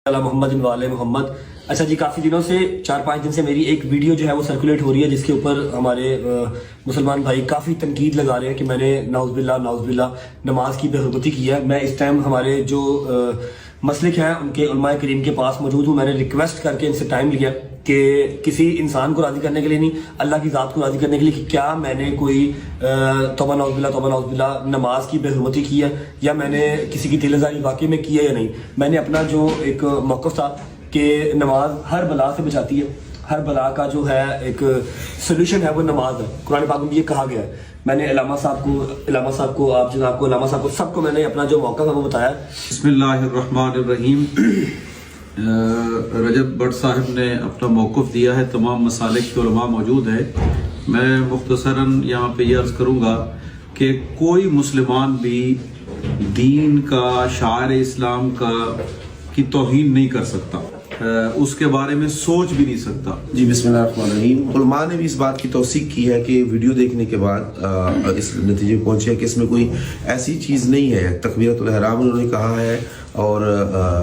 محمد والے محمد. اچھا جی، کافی دنوں سے 4-5 دن سے میری ایک ویڈیو جو ہے وہ سرکولیٹ ہو رہی ہے جس کے اوپر ہمارے مسلمان بھائی کافی تنقید لگا رہے ہیں کہ میں نے نعوذ باللہ نماز کی بے حرمتی کی ہے. میں اس ٹائم ہمارے جو مسلک ہیں ان کے علماء کریم کے پاس موجود ہوں. میں نے ریکویسٹ کر کے ان سے ٹائم لیا کہ کسی انسان کو راضی کرنے کے لیے نہیں، اللہ کی ذات کو راضی کرنے کے لیے، کہ کیا میں نے کوئی توبہ نعوذ باللہ نماز کی بے حرمتی کی ہے یا میں نے کسی کی دل آزاری واقعی میں کی ہے یا نہیں. میں نے اپنا جو ایک موقف تھا کہ نماز ہر بلا سے بچاتی ہے، ہر بلا کا جو ہے ایک سلوشن ہے وہ نماز ہے. قرآن پاک میں یہ کہا گیا ہے. میں نے علامہ صاحب کو آپ جناب کو علامہ صاحب کو سب کو میں نے اپنا جو موقع تھا وہ بتایا. بسم اللہ الرحمن الرحیم. رجب بٹ صاحب نے اپنا موقف دیا ہے، تمام مسالک کے علماء موجود ہے. میں مختصراً یہاں پہ یہ عرض کروں گا کہ کوئی مسلمان بھی دین کا، شعائر اسلام کی توہین نہیں کر سکتا، اس کے بارے میں سوچ بھی نہیں سکتا. جی بسم اللہ الرحمن الرحیم. علماء نے بھی اس بات کی توثیق کی ہے کہ ویڈیو دیکھنے کے بعد اس نتیجے پہ پہنچے کہ اس میں کوئی ایسی چیز نہیں ہے. تکبیرۃ الاحرام انہوں نے کہا ہے اور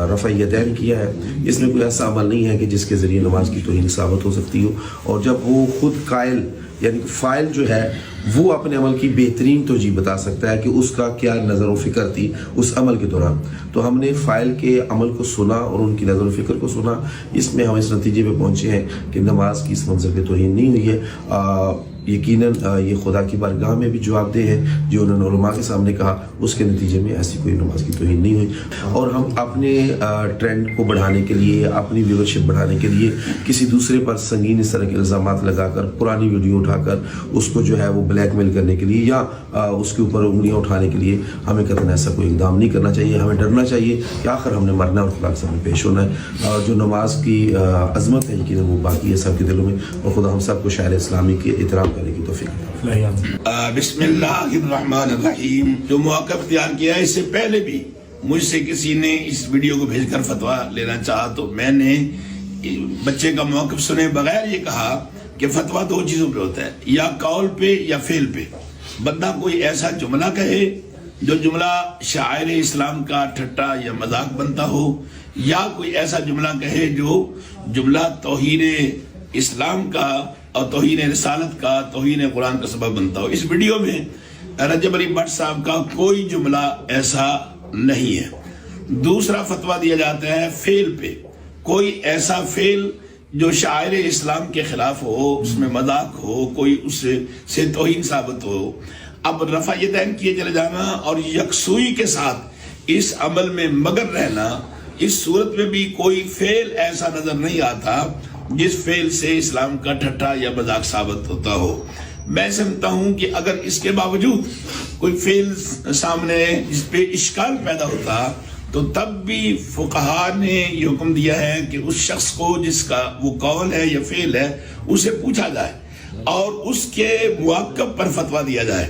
رفع یدین کیا ہے. اس میں کوئی ایسا عمل نہیں ہے کہ جس کے ذریعے نماز کی توہین ثابت ہو سکتی ہو. اور جب وہ خود قائل یعنی فائل جو ہے وہ اپنے عمل کی بہترین توجیہ بتا سکتا ہے کہ اس کا کیا نظر و فکر تھی اس عمل کے دوران. تو ہم نے فائل کے عمل کو سنا اور ان کی نظر و فکر کو سنا. اس میں ہم اس نتیجے پہ پہنچے ہیں کہ نماز کی اس منظر پہ توہین نہیں ہوئی ہے. یقیناً یہ خدا کی بارگاہ میں بھی جواب دہ ہے جو انہوں نے علماء کے سامنے کہا. اس کے نتیجے میں ایسی کوئی نماز کی توہین نہیں ہوئی. اور ہم اپنے ٹرینڈ کو بڑھانے کے لیے، اپنی ویورشپ بڑھانے کے لیے کسی دوسرے پر سنگین اس طرح کے الزامات لگا کر، پرانی ویڈیو اٹھا کر اس کو جو ہے وہ بلیک میل کرنے کے لیے یا اس کے اوپر انگلیاں اٹھانے کے لیے ہمیں قطعاً ایسا کوئی اقدام نہیں کرنا چاہیے. ہمیں ڈرنا چاہیے کہ آخر ہم نے مرنا اور خدا کے سامنے پیش ہونا ہے. جو نماز کی عظمت ہے یقیناً وہ باقی ہے سب کے دلوں میں، اور خدا ہم سب کو شاعر اسلامی کے احترام کرنے کی توفیق عطا فرمائے. بسم اللہ الرحمن الرحیم. جو موقع اختیار کیا ہے، اس سے پہلے بھی مجھ سے کسی نے اس ویڈیو کو بھیج کر فتویٰ لینا چاہا تو میں نے بچے کا موقف سنے بغیر یہ کہا کہ فتویٰ 2 چیزوں پہ ہوتا ہے، یا قول پہ یا فعل پہ. بندہ کوئی ایسا جملہ کہے جو جملہ شاعر اسلام کا ٹھٹا یا مذاق بنتا ہو، یا کوئی ایسا جملہ کہے جو جملہ توہین اسلام کا اور توہین رسالت کا، توہین قرآن کا سبب بنتا ہو. اس ویڈیو میں رجب علی بٹ صاحب کا کوئی جملہ ایسا نہیں ہے. دوسرا فتویٰ دیا جاتا ہے فعل پہ. کوئی ایسا فعل جو شاعر اسلام کے خلاف ہو، اس میں مذاق ہو، کوئی اس سے توہین ثابت ہو. اب رفع یدین کیے چلے جانا اور یکسوئی کے ساتھ اس عمل میں مگر رہنا، اس صورت میں بھی کوئی فعل ایسا نظر نہیں آتا جس فعل سے اسلام کا ٹھٹا یا مذاق ثابت ہوتا ہو. میں سمجھتا ہوں کہ اگر اس کے باوجود کوئی فعل سامنے جس پہ اشکال پیدا ہوتا تو تب بھی فقہا نے یہ حکم دیا ہے کہ اس شخص کو جس کا وہ قول ہے یا فعل ہے اسے پوچھا جائے اور اس کے موقف پر فتویٰ دیا جائے.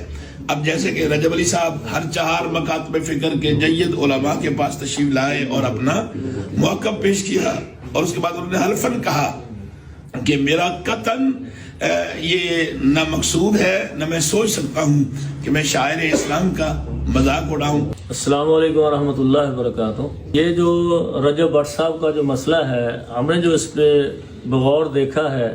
اب جیسے کہ رجب علی صاحب ہر 4 مکاتب فکر کے جید علماء کے پاس تشریف لائے اور اپنا موقف پیش کیا، اور اس کے بعد انہوں نے حلفاً کہا کہ میرا قطعاً یہ نہ مقصود ہے، نہ میں سوچ سکتا ہوں کہ میں شاعر اسلام کا مذاق اڑاؤں. السلام علیکم ورحمۃ اللہ وبرکاتہ. یہ جو رجب بٹ صاحب کا جو مسئلہ ہے، ہم نے جو اس پہ بغور دیکھا ہے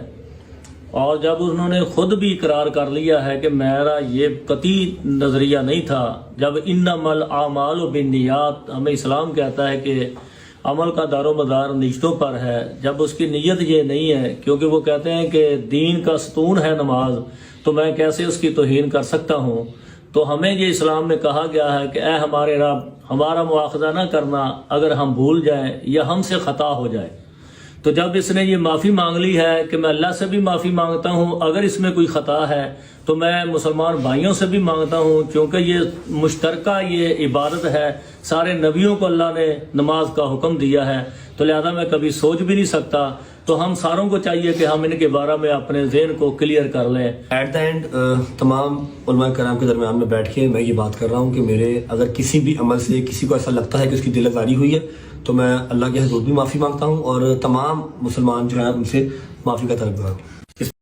اور جب انہوں نے خود بھی اقرار کر لیا ہے کہ میرا یہ قطعی نظریہ نہیں تھا. جب انما الاعمال بالنیات، ہمیں اسلام کہتا ہے کہ عمل کا دار و مدار نیتوں پر ہے. جب اس کی نیت یہ نہیں ہے، کیونکہ وہ کہتے ہیں کہ دین کا ستون ہے نماز، تو میں کیسے اس کی توہین کر سکتا ہوں. تو ہمیں یہ اسلام میں کہا گیا ہے کہ اے ہمارے رب، ہمارا مواخذہ نہ کرنا اگر ہم بھول جائیں یا ہم سے خطا ہو جائے. تو جب اس نے یہ معافی مانگ لی ہے کہ میں اللہ سے بھی معافی مانگتا ہوں اگر اس میں کوئی خطا ہے، تو میں مسلمان بھائیوں سے بھی مانگتا ہوں، کیونکہ یہ مشترکہ یہ عبادت ہے. سارے نبیوں کو اللہ نے نماز کا حکم دیا ہے، تو لہذا میں کبھی سوچ بھی نہیں سکتا. تو ہم ساروں کو چاہیے کہ ہم ان کے بارے میں اپنے ذہن کو کلیئر کر لیں. ایٹ دا اینڈ تمام علماء کرام کے درمیان میں بیٹھ کے میں یہ بات کر رہا ہوں کہ میرے اگر کسی بھی عمل سے کسی کو ایسا لگتا ہے کہ اس کی دل آزاری ہوئی ہے تو میں اللہ کے حضور بھی معافی مانگتا ہوں اور تمام مسلمان جو ہیں ان سے معافی کا طلب کرتا ہوں.